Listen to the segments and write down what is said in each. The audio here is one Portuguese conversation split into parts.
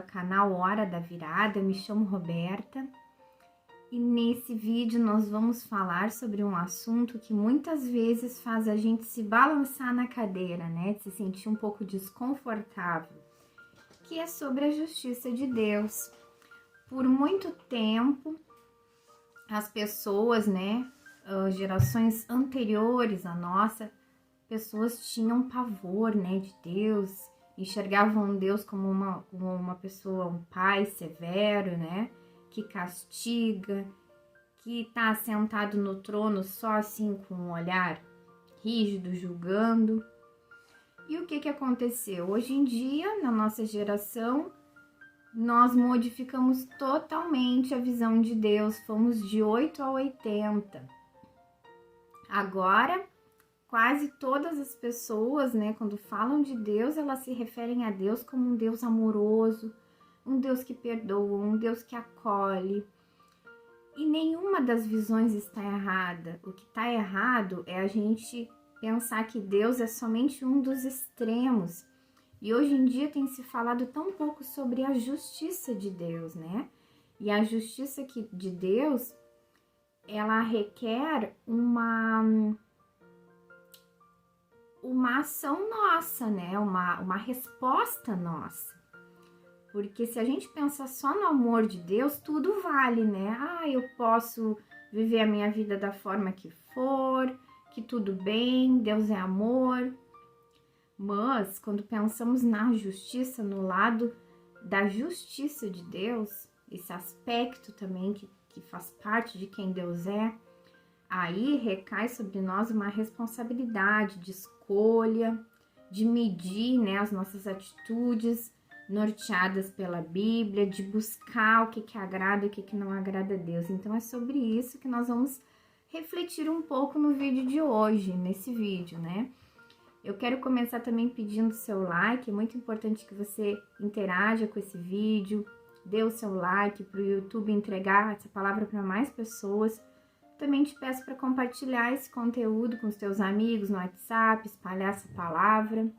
canal Hora da Virada. Eu me chamo Roberta e nesse vídeo nós vamos falar sobre um assunto que muitas vezes faz a gente se balançar na cadeira, né? Se sentir um pouco desconfortável, que é sobre a justiça de Deus. Por muito tempo, as pessoas, né, gerações anteriores à nossa, pessoas tinham pavor, né, de Deus, enxergavam Deus como uma pessoa, um pai severo, né, que castiga, que está sentado no trono só assim com um olhar rígido, julgando. E o que aconteceu? Hoje em dia, na nossa geração, nós modificamos totalmente a visão de Deus, fomos de 8 a 80. Agora, quase todas as pessoas, né, quando falam de Deus, elas se referem a Deus como um Deus amoroso, um Deus que perdoa, um Deus que acolhe. E nenhuma das visões está errada. O que está errado é a gente pensar que Deus é somente um dos extremos. E hoje em dia tem se falado tão pouco sobre a justiça de Deus, né? E a justiça de Deus, ela requer uma ação nossa, né? Uma resposta nossa. Porque se a gente pensar só no amor de Deus, tudo vale, né? Eu posso viver a minha vida da forma que for, que tudo bem, Deus é amor. Mas quando pensamos na justiça, no lado da justiça de Deus, esse aspecto também que faz parte de quem Deus é, aí recai sobre nós uma responsabilidade de escolha, de medir, né, as nossas atitudes norteadas pela Bíblia, de buscar o que agrada e o que não agrada a Deus. Então é sobre isso que nós vamos refletir um pouco no vídeo de hoje, nesse vídeo, né? Eu quero começar também pedindo seu like, é muito importante que você interaja com esse vídeo, dê o seu like para o YouTube entregar essa palavra para mais pessoas. Também te peço para compartilhar esse conteúdo com os teus amigos no WhatsApp, espalhar essa palavra.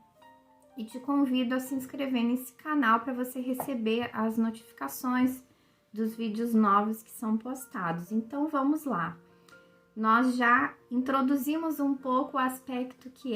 E te convido a se inscrever nesse canal para você receber as notificações dos vídeos novos que são postados. Então vamos lá. Nós já introduzimos um pouco o aspecto que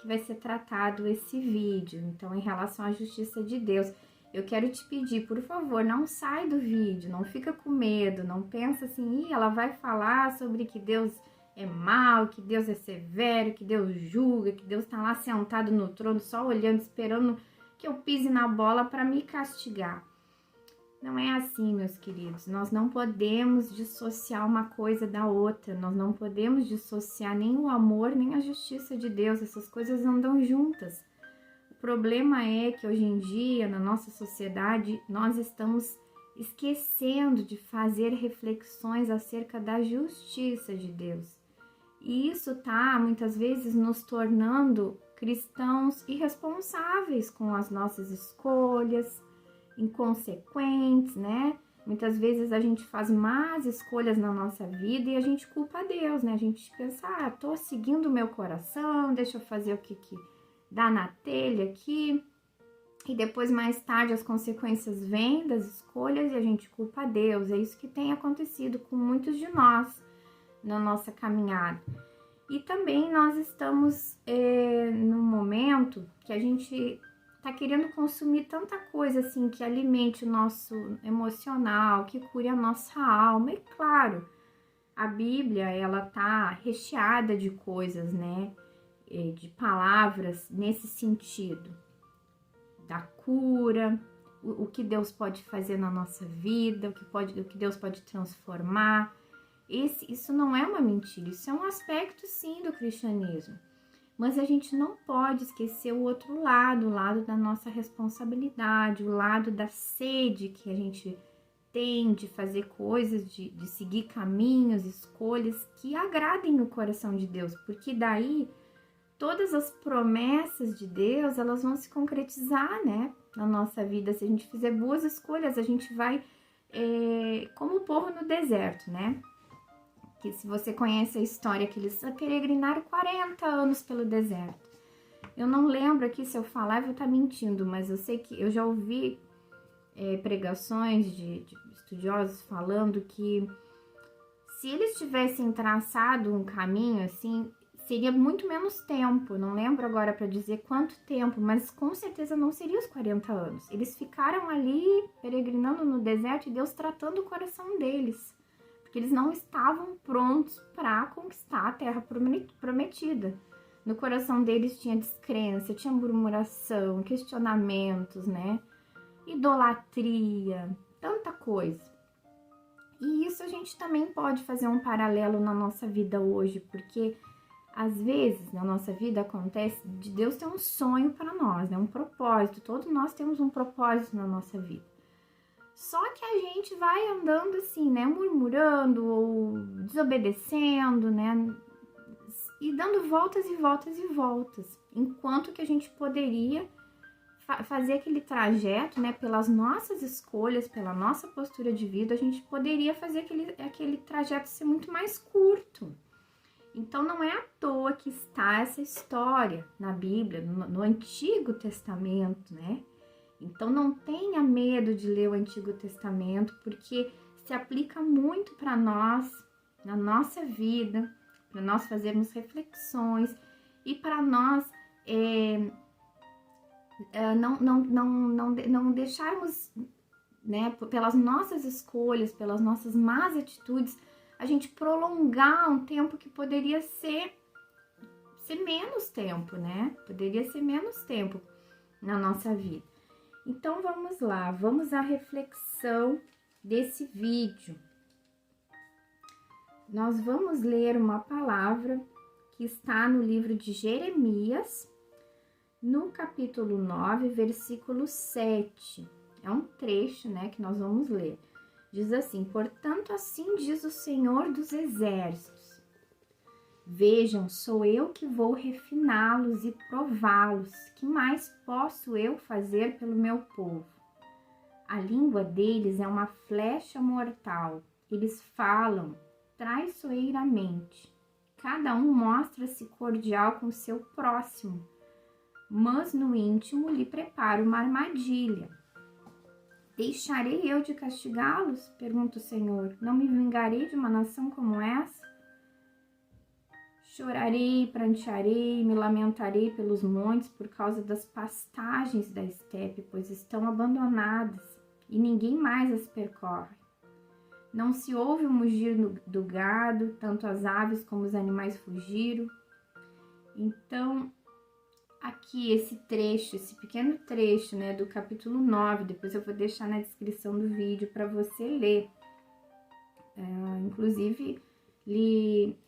vai ser tratado esse vídeo. Então, em relação à justiça de Deus, eu quero te pedir, por favor, não sai do vídeo, não fica com medo, não pensa assim, ela vai falar sobre que Deus é mau, que Deus é severo, que Deus julga, que Deus tá lá sentado no trono, só olhando, esperando que eu pise na bola para me castigar. Não é assim, meus queridos. Nós não podemos dissociar uma coisa da outra. Nós não podemos dissociar nem o amor, nem a justiça de Deus. Essas coisas andam juntas. O problema é que hoje em dia, na nossa sociedade, nós estamos esquecendo de fazer reflexões acerca da justiça de Deus. E isso tá, muitas vezes, nos tornando cristãos irresponsáveis com as nossas escolhas, inconsequentes, né? Muitas vezes a gente faz más escolhas na nossa vida e a gente culpa a Deus, né? A gente pensa, tô seguindo o meu coração, deixa eu fazer o que dá na telha aqui. E depois, mais tarde, as consequências vêm das escolhas e a gente culpa a Deus. É isso que tem acontecido com muitos de nós na nossa caminhada. E também nós estamos num momento que a gente tá querendo consumir tanta coisa assim que alimente o nosso emocional, que cure a nossa alma. E claro, a Bíblia, ela tá recheada de coisas, né, de palavras nesse sentido, da cura, o que Deus pode fazer na nossa vida, o que Deus pode transformar. Isso não é uma mentira, isso é um aspecto sim do cristianismo. Mas a gente não pode esquecer o outro lado, o lado da nossa responsabilidade, o lado da sede que a gente tem de fazer coisas, de seguir caminhos, escolhas que agradem o coração de Deus, porque daí todas as promessas de Deus, elas vão se concretizar, né, na nossa vida. Se a gente fizer boas escolhas, a gente vai como o povo no deserto, né? Que se você conhece a história, que eles peregrinaram 40 anos pelo deserto. Eu não lembro aqui, se eu falar eu vou estar mentindo, mas eu sei que eu já ouvi pregações de estudiosos falando que se eles tivessem traçado um caminho assim, seria muito menos tempo. Não lembro agora para dizer quanto tempo, mas com certeza não seria os 40 anos. Eles ficaram ali peregrinando no deserto e Deus tratando o coração deles, porque eles não estavam prontos para conquistar a terra prometida. No coração deles tinha descrença, tinha murmuração, questionamentos, né? Idolatria, tanta coisa. E isso a gente também pode fazer um paralelo na nossa vida hoje, porque às vezes na nossa vida acontece de Deus ter um sonho para nós, né? Um propósito. Todos nós temos um propósito na nossa vida. Só que a gente vai andando assim, né? Murmurando ou desobedecendo, né? E dando voltas e voltas e voltas. Enquanto que a gente poderia fazer aquele trajeto, né? Pelas nossas escolhas, pela nossa postura de vida, a gente poderia fazer aquele trajeto ser muito mais curto. Então, não é à toa que está essa história na Bíblia, no Antigo Testamento, né? Então, não tenha medo de ler o Antigo Testamento, porque se aplica muito para nós, na nossa vida, para nós fazermos reflexões e para nós não deixarmos, né, pelas nossas escolhas, pelas nossas más atitudes, a gente prolongar um tempo que poderia ser menos tempo, né? Poderia ser menos tempo na nossa vida. Então, vamos lá, vamos à reflexão desse vídeo. Nós vamos ler uma palavra que está no livro de Jeremias, no capítulo 9, versículo 7. É um trecho, né, que nós vamos ler. Diz assim: portanto, assim diz o Senhor dos Exércitos. Vejam, sou eu que vou refiná-los e prová-los. Que mais posso eu fazer pelo meu povo? A língua deles é uma flecha mortal. Eles falam traiçoeiramente. Cada um mostra-se cordial com seu próximo, mas no íntimo lhe prepara uma armadilha. Deixarei eu de castigá-los? Pergunta o Senhor. Não me vingarei de uma nação como essa? Chorarei, prantearei, me lamentarei pelos montes por causa das pastagens da estepe, pois estão abandonadas e ninguém mais as percorre. Não se ouve o mugir do gado, tanto as aves como os animais fugiram. Então, aqui esse trecho, esse pequeno trecho, né, do capítulo 9, depois eu vou deixar na descrição do vídeo para você ler. Inclusive, lhe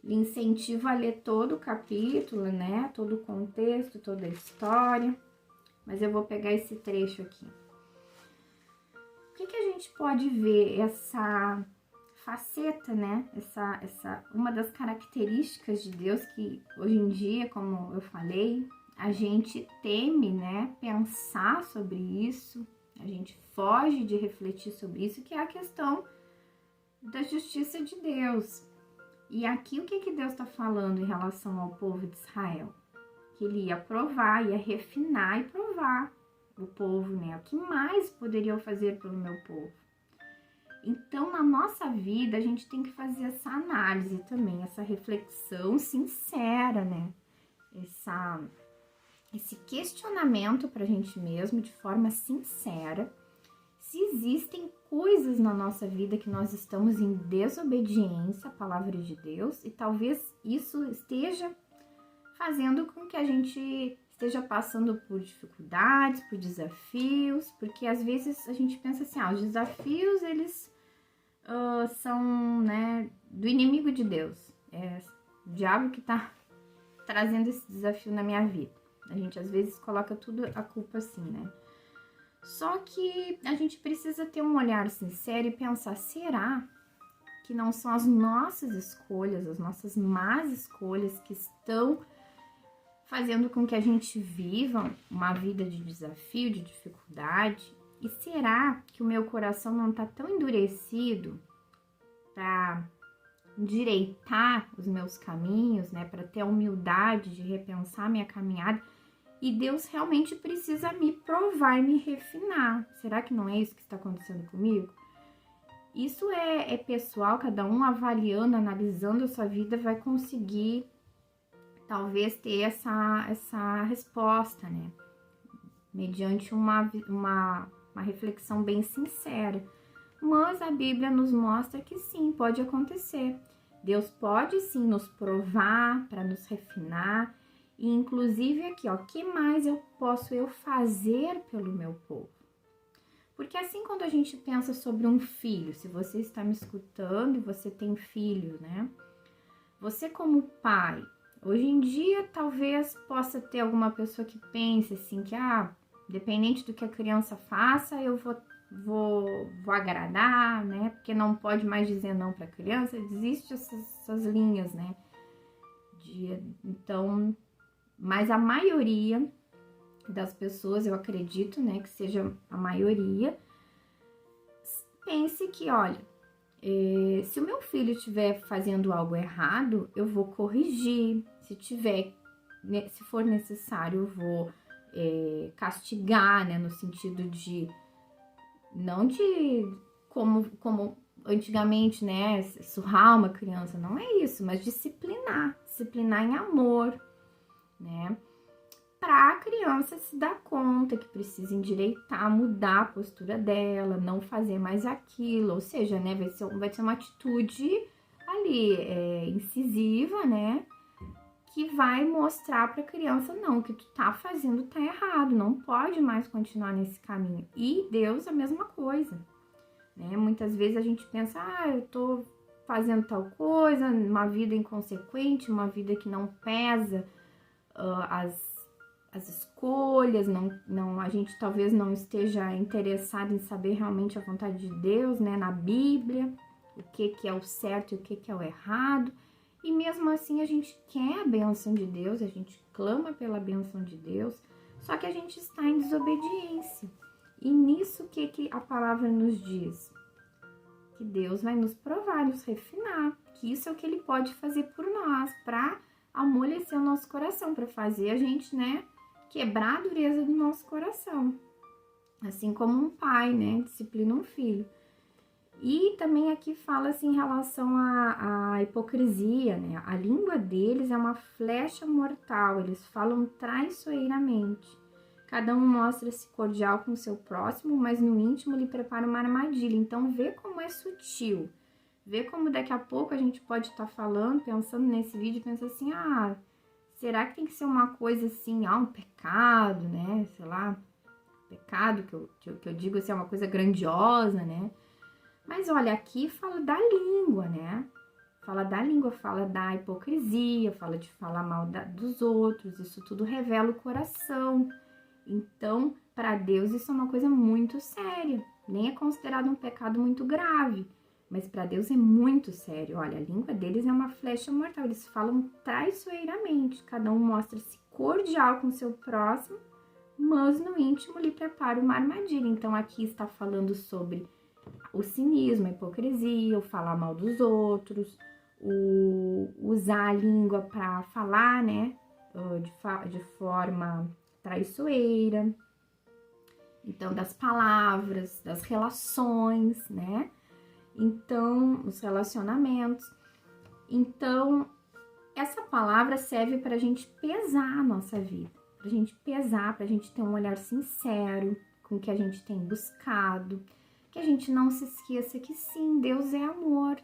incentivo a ler todo o capítulo, né, todo o contexto, toda a história, mas eu vou pegar esse trecho aqui. O que a gente pode ver essa faceta, né? Uma das características de Deus que hoje em dia, como eu falei, a gente teme, né, pensar sobre isso, a gente foge de refletir sobre isso, que é a questão da justiça de Deus. E aqui o que Deus está falando em relação ao povo de Israel? Que ele ia provar, ia refinar e provar o povo, né? O que mais poderia eu fazer pelo meu povo? Então, na nossa vida, a gente tem que fazer essa análise também, essa reflexão sincera, né? Esse questionamento para a gente mesmo, de forma sincera, se existem coisas na nossa vida que nós estamos em desobediência à palavra de Deus, e talvez isso esteja fazendo com que a gente esteja passando por dificuldades, por desafios, porque às vezes a gente pensa assim, os desafios, eles são, né, do inimigo de Deus. É o diabo que tá trazendo esse desafio na minha vida. A gente às vezes coloca tudo a culpa assim, né? Só que a gente precisa ter um olhar sincero e pensar, será que não são as nossas escolhas, as nossas más escolhas que estão fazendo com que a gente viva uma vida de desafio, de dificuldade? E será que o meu coração não está tão endurecido para endireitar os meus caminhos, né? Para ter a humildade de repensar minha caminhada e Deus realmente precisa me provar e me refinar. Será que não é isso que está acontecendo comigo? Isso é pessoal, cada um avaliando, analisando a sua vida vai conseguir talvez ter essa resposta, né? Mediante uma reflexão bem sincera. Mas a Bíblia nos mostra que sim, pode acontecer. Deus pode sim nos provar para nos refinar. E inclusive aqui, ó, o que mais posso fazer pelo meu povo? Porque assim, quando a gente pensa sobre um filho, se você está me escutando e você tem filho, né? Você como pai, hoje em dia talvez possa ter alguma pessoa que pense assim, que dependente do que a criança faça, eu vou agradar, né? Porque não pode mais dizer não para a criança, existe essas linhas, né? Então, mas a maioria das pessoas, eu acredito, né, que seja a maioria, pense que, olha, se o meu filho estiver fazendo algo errado, eu vou corrigir. Se for necessário, eu vou castigar, né, no sentido de não de como antigamente, né, surrar uma criança, não é isso, mas disciplinar em amor, né? Para a criança se dar conta que precisa endireitar, mudar a postura dela, não fazer mais aquilo, ou seja, né, vai ser uma atitude ali incisiva, né, que vai mostrar para a criança, não, o que tu tá fazendo tá errado, não pode mais continuar nesse caminho. E Deus a mesma coisa, né? Muitas vezes a gente pensa, eu tô fazendo tal coisa, uma vida inconsequente, uma vida que não pesa as escolhas, a gente talvez não esteja interessado em saber realmente a vontade de Deus, né, na Bíblia, o que é o certo e o que é o errado, e mesmo assim a gente quer a bênção de Deus, a gente clama pela bênção de Deus, só que a gente está em desobediência. E nisso que a palavra nos diz? Que Deus vai nos provar, nos refinar, que isso é o que Ele pode fazer por nós, para amolecer o nosso coração, para fazer a gente, né, quebrar a dureza do nosso coração. Assim como um pai, né, disciplina um filho. E também aqui fala assim em relação à hipocrisia, né? A língua deles é uma flecha mortal, eles falam traiçoeiramente. Cada um mostra-se cordial com o seu próximo, mas no íntimo lhe prepara uma armadilha. Então vê como é sutil. Vê como daqui a pouco a gente pode estar falando, pensando nesse vídeo, pensa assim, será que tem que ser uma coisa assim, um pecado, né? Sei lá, pecado que eu digo assim, é uma coisa grandiosa, né? Mas olha, aqui fala da língua, né? Fala da língua, fala da hipocrisia, fala de falar mal dos outros, isso tudo revela o coração. Então, para Deus isso é uma coisa muito séria, nem é considerado um pecado muito grave, mas para Deus é muito sério. Olha, a língua deles é uma flecha mortal, eles falam traiçoeiramente, cada um mostra-se cordial com seu próximo, mas no íntimo lhe prepara uma armadilha. Então aqui está falando sobre o cinismo, a hipocrisia, o falar mal dos outros, o usar a língua para falar, né, de forma traiçoeira. Então, das palavras, das relações, né? Então, os relacionamentos. Então, essa palavra serve para a gente pesar a nossa vida, para a gente pesar, para a gente ter um olhar sincero com o que a gente tem buscado, que a gente não se esqueça que sim, Deus é amor,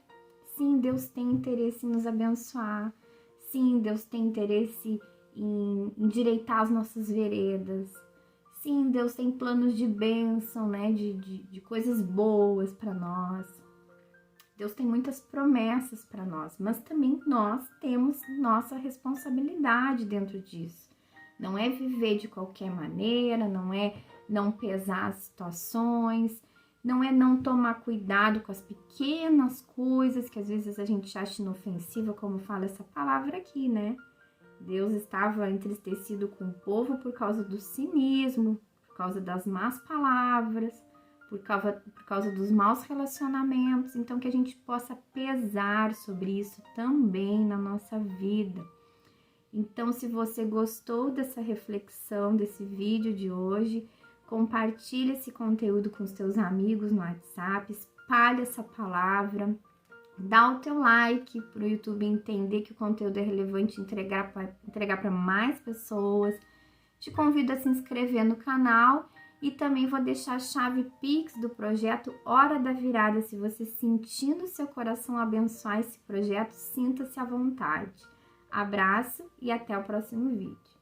sim, Deus tem interesse em nos abençoar, sim, Deus tem interesse em endireitar as nossas veredas, sim, Deus tem planos de bênção, né, de coisas boas para nós. Deus tem muitas promessas para nós, mas também nós temos nossa responsabilidade dentro disso. Não é viver de qualquer maneira, não é não pesar as situações, não é não tomar cuidado com as pequenas coisas que às vezes a gente acha inofensiva, como fala essa palavra aqui, né? Deus estava entristecido com o povo por causa do cinismo, por causa das más palavras, por causa dos maus relacionamentos. Então, que a gente possa pesar sobre isso também na nossa vida. Então, se você gostou dessa reflexão, desse vídeo de hoje, compartilhe esse conteúdo com os teus amigos no WhatsApp, espalhe essa palavra, dá o teu like para o YouTube entender que o conteúdo é relevante, entregar para mais pessoas. Te convido a se inscrever no canal e também vou deixar a chave Pix do projeto Hora da Virada. Se você sentir no seu coração abençoar esse projeto, sinta-se à vontade. Abraço e até o próximo vídeo.